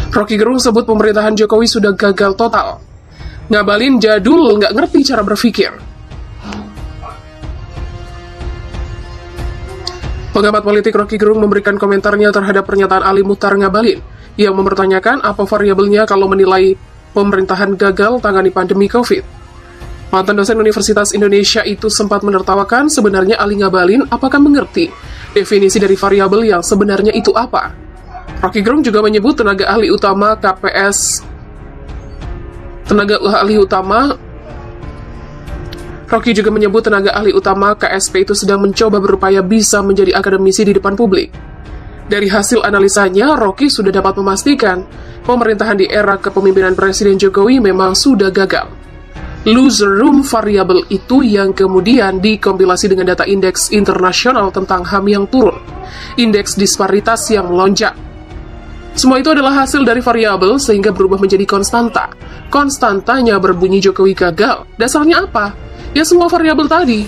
Rocky Gerung sebut pemerintahan Jokowi sudah gagal total. Ngabalin jadul, nggak ngerti cara berpikir. Pengamat politik Rocky Gerung memberikan komentarnya terhadap pernyataan Ali Muchtar Ngabalin yang mempertanyakan apa variabelnya kalau menilai pemerintahan gagal tangani pandemi COVID. Mantan dosen Universitas Indonesia itu sempat menertawakan sebenarnya Ali Ngabalin apakah mengerti definisi dari variabel yang sebenarnya itu apa. Rocky Gerung juga menyebut tenaga ahli utama KSP itu sedang mencoba berupaya bisa menjadi akademisi di depan publik. Dari hasil analisanya, Rocky sudah dapat memastikan pemerintahan di era kepemimpinan Presiden Jokowi memang sudah gagal. Loser room variable itu yang kemudian dikompilasi dengan data indeks internasional tentang HAM yang turun, indeks disparitas yang melonjak. Semua itu adalah hasil dari variabel sehingga berubah menjadi konstanta. Konstantanya berbunyi Jokowi gagal. Dasarnya apa? Ya semua variabel tadi.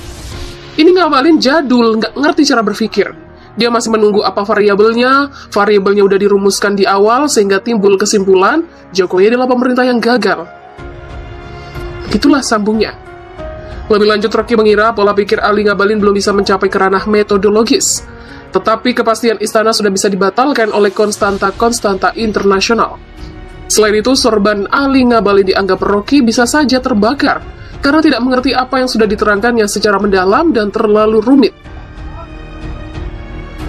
Ini Ngabalin jadul, nggak ngerti cara berpikir. Dia masih menunggu apa variabelnya udah dirumuskan di awal sehingga timbul kesimpulan Jokowi adalah pemerintah yang gagal. Itulah sambungnya. Lebih lanjut, Rocky mengira pola pikir Ali Ngabalin belum bisa mencapai ke ranah metodologis. Tetapi kepastian istana sudah bisa dibatalkan oleh konstanta-konstanta internasional. Selain itu, sorban Ali Ngabalin dianggap Rocky bisa saja terbakar karena tidak mengerti apa yang sudah diterangkannya secara mendalam dan terlalu rumit.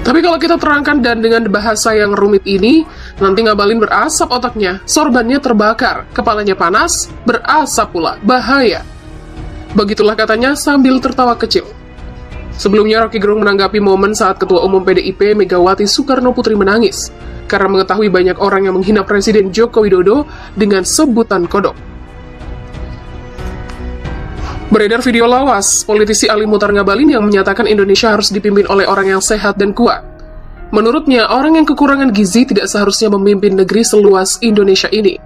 Tapi kalau kita terangkan dan dengan bahasa yang rumit ini, nanti Ngabalin berasap otaknya, sorbannya terbakar, kepalanya panas, berasap pula, bahaya. Begitulah katanya sambil tertawa kecil. Sebelumnya, Rocky Gerung menanggapi momen saat Ketua Umum PDIP Megawati Soekarnoputri menangis karena mengetahui banyak orang yang menghina Presiden Joko Widodo dengan sebutan kodok. Beredar video lawas politisi Ali Muchtar Ngabalin yang menyatakan Indonesia harus dipimpin oleh orang yang sehat dan kuat. Menurutnya, orang yang kekurangan gizi tidak seharusnya memimpin negeri seluas Indonesia ini.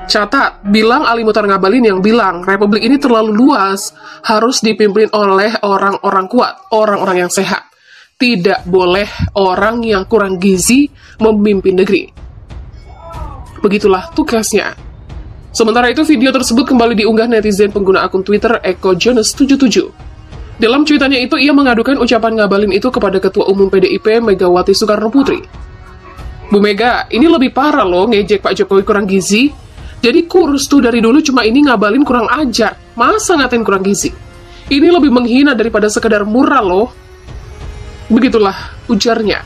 Catat, bilang Ali Muchtar Ngabalin yang bilang Republik ini terlalu luas, harus dipimpin oleh orang-orang kuat, orang-orang yang sehat. Tidak boleh orang yang kurang gizi memimpin negeri. Begitulah tugasnya. Sementara itu, video tersebut kembali diunggah netizen pengguna akun Twitter @ekojones77. Dalam cuitannya itu, ia mengadukan ucapan Ngabalin itu kepada Ketua Umum PDIP Megawati Soekarnoputri. Bu Mega, ini lebih parah loh ngejek Pak Jokowi kurang gizi. Jadi kurus tuh dari dulu, cuma ini Ngabalin kurang ajar. Masa ngatain kurang gizi? Ini lebih menghina daripada sekedar murah loh. Begitulah ujarnya.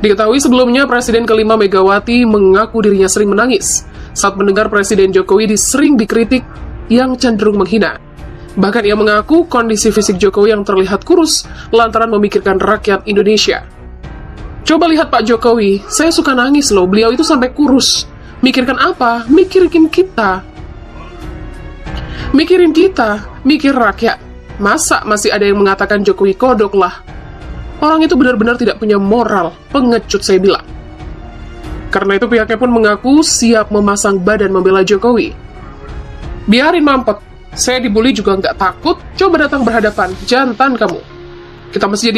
Diketahui sebelumnya Presiden kelima Megawati mengaku dirinya sering menangis saat mendengar Presiden Jokowi sering dikritik yang cenderung menghina. Bahkan ia mengaku kondisi fisik Jokowi yang terlihat kurus lantaran memikirkan rakyat Indonesia. Coba lihat Pak Jokowi, saya suka nangis loh, beliau itu sampai kurus. Mikirkan apa? Mikirin kita. Mikir rakyat. Masa masih ada yang mengatakan Jokowi kodok lah? Orang itu benar-benar tidak punya moral, pengecut saya bilang. Karena itu pihaknya pun mengaku siap memasang badan membela Jokowi. Biarin mampet, saya dibully juga nggak takut, coba datang berhadapan, jantan kamu. Kita mesti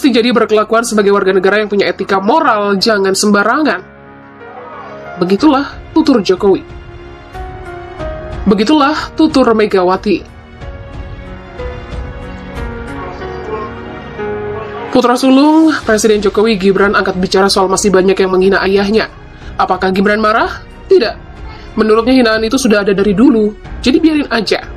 jadi berkelakuan sebagai warga negara yang punya etika moral, jangan sembarangan. Begitulah tutur Jokowi. Begitulah tutur Megawati. Putra sulung Presiden Jokowi, Gibran, angkat bicara soal masih banyak yang menghina ayahnya. Apakah Gibran marah? Tidak. Menurutnya hinaan itu sudah ada dari dulu, jadi biarin aja.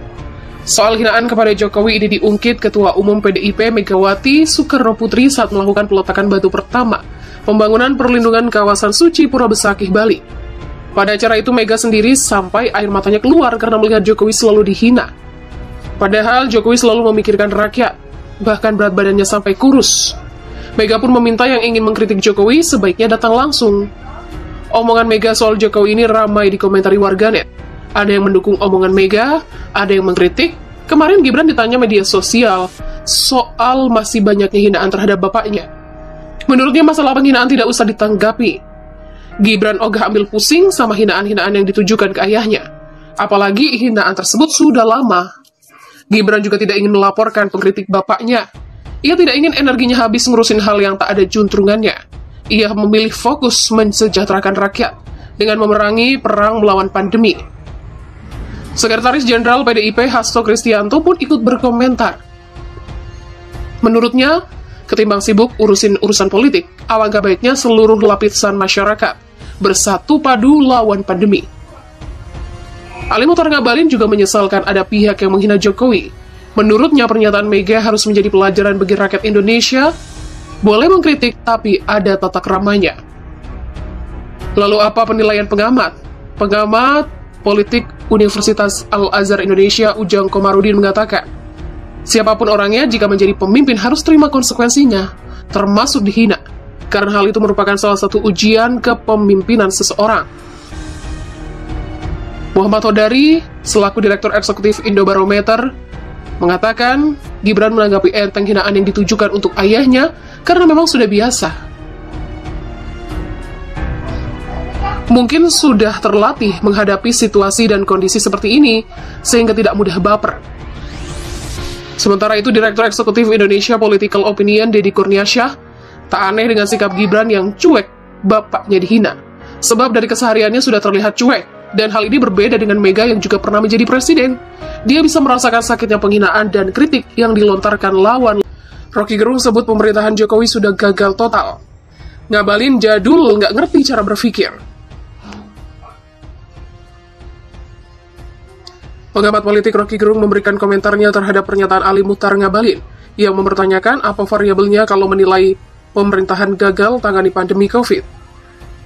Soal hinaan kepada Jokowi ini diungkit Ketua Umum PDIP Megawati Soekarnoputri saat melakukan peletakan batu pertama pembangunan perlindungan kawasan suci Pura Besakih, Bali. Pada acara itu Mega sendiri sampai air matanya keluar karena melihat Jokowi selalu dihina. Padahal Jokowi selalu memikirkan rakyat, bahkan berat badannya sampai kurus. Mega pun meminta yang ingin mengkritik Jokowi sebaiknya datang langsung. Omongan Mega soal Jokowi ini ramai dikomentari warganet. Ada yang mendukung omongan Mega, ada yang mengkritik. Kemarin Gibran ditanya media sosial soal masih banyaknya hinaan terhadap bapaknya. Menurutnya masalah penghinaan tidak usah ditanggapi. Gibran ogah ambil pusing sama hinaan-hinaan yang ditujukan ke ayahnya. Apalagi hinaan tersebut sudah lama. Gibran juga tidak ingin melaporkan pengkritik bapaknya. Ia tidak ingin energinya habis ngurusin hal yang tak ada juntrungannya. Ia memilih fokus mensejahterakan rakyat dengan memerangi perang melawan pandemi. Sekretaris Jenderal PDIP Hasto Kristianto pun ikut berkomentar. Menurutnya, ketimbang sibuk urusin urusan politik, alangkah baiknya seluruh lapisan masyarakat bersatu padu lawan pandemi. Ali Muchtar Ngabalin juga menyesalkan ada pihak yang menghina Jokowi. Menurutnya, pernyataan Mega harus menjadi pelajaran bagi rakyat Indonesia. Boleh mengkritik, tapi ada tata keramanya. Lalu apa penilaian pengamat? Pengamat politik Universitas Al-Azhar Indonesia, Ujang Komarudin mengatakan, siapapun orangnya, jika menjadi pemimpin harus terima konsekuensinya, termasuk dihina, karena hal itu merupakan salah satu ujian kepemimpinan seseorang. Muhammad Hodari, selaku Direktur Eksekutif Indobarometer, mengatakan Gibran menanggapi enteng hinaan yang ditujukan untuk ayahnya karena memang sudah biasa. Mungkin sudah terlatih menghadapi situasi dan kondisi seperti ini, sehingga tidak mudah baper. Sementara itu, Direktur Eksekutif Indonesia Political Opinion, Deddy Kurniasyah, tak aneh dengan sikap Gibran yang cuek, bapaknya dihina. Sebab dari kesehariannya sudah terlihat cuek, dan hal ini berbeda dengan Mega yang juga pernah menjadi presiden. Dia bisa merasakan sakitnya penghinaan dan kritik yang dilontarkan lawan. Rocky Gerung sebut pemerintahan Jokowi sudah gagal total. Ngabalin jadul, nggak ngerti cara berpikir. Pengamat politik Rocky Gerung memberikan komentarnya terhadap pernyataan Ali Muchtar Ngabalin yang mempertanyakan apa variabelnya kalau menilai pemerintahan gagal tangani pandemi COVID.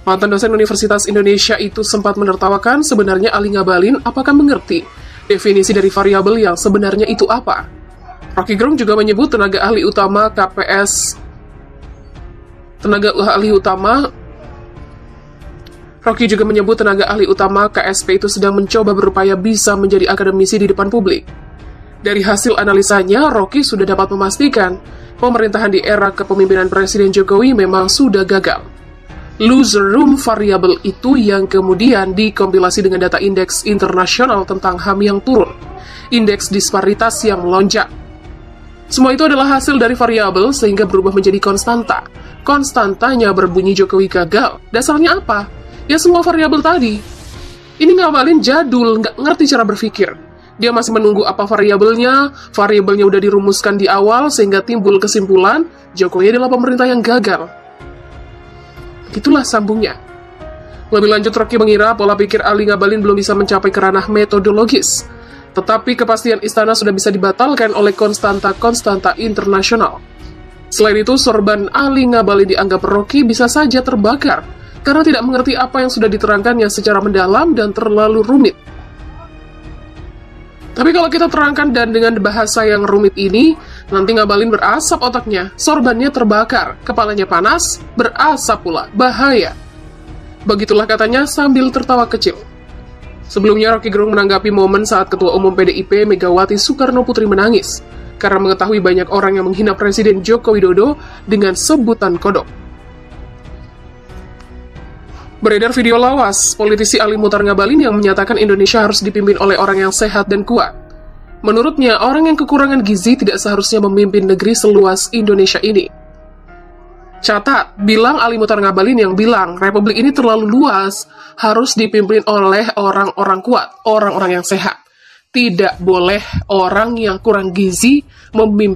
Mantan dosen Universitas Indonesia itu sempat menertawakan sebenarnya Ali Ngabalin apakah mengerti definisi dari variabel yang sebenarnya itu apa. Rocky Gerung juga menyebut tenaga ahli utama KSP itu sedang mencoba berupaya bisa menjadi akademisi di depan publik. Dari hasil analisanya, Rocky sudah dapat memastikan pemerintahan di era kepemimpinan Presiden Jokowi memang sudah gagal. Loser room variable itu yang kemudian dikompilasi dengan data indeks internasional tentang HAM yang turun, indeks disparitas yang melonjak. Semua itu adalah hasil dari variabel sehingga berubah menjadi konstanta. Konstantanya berbunyi Jokowi gagal. Dasarnya apa? Ya semua variabel tadi. Ini Ngabalin jadul, nggak ngerti cara berpikir. Dia masih menunggu apa variabelnya udah dirumuskan di awal sehingga timbul kesimpulan Jokowi adalah pemerintah yang gagal. Itulah sambungnya. Lebih lanjut, Rocky mengira pola pikir Ali Ngabalin belum bisa mencapai ke ranah metodologis. Tetapi kepastian istana sudah bisa dibatalkan oleh konstanta-konstanta internasional. Selain itu, sorban Ali Ngabalin dianggap Rocky bisa saja terbakar karena tidak mengerti apa yang sudah diterangkannya secara mendalam dan terlalu rumit. Tapi kalau kita terangkan dan dengan bahasa yang rumit ini, nanti Ngabalin berasap otaknya, sorbannya terbakar, kepalanya panas, berasap pula, bahaya. Begitulah katanya sambil tertawa kecil. Sebelumnya, Rocky Gerung menanggapi momen saat Ketua Umum PDIP Megawati Soekarno Putri menangis karena mengetahui banyak orang yang menghina Presiden Joko Widodo dengan sebutan kodok. Beredar video lawas politisi Ali Muchtar Ngabalin yang menyatakan Indonesia harus dipimpin oleh orang yang sehat dan kuat. Menurutnya, orang yang kekurangan gizi tidak seharusnya memimpin negeri seluas Indonesia ini. Catat, bilang Ali Muchtar Ngabalin yang bilang Republik ini terlalu luas, harus dipimpin oleh orang-orang kuat, orang-orang yang sehat. Tidak boleh orang yang kurang gizi memimpin.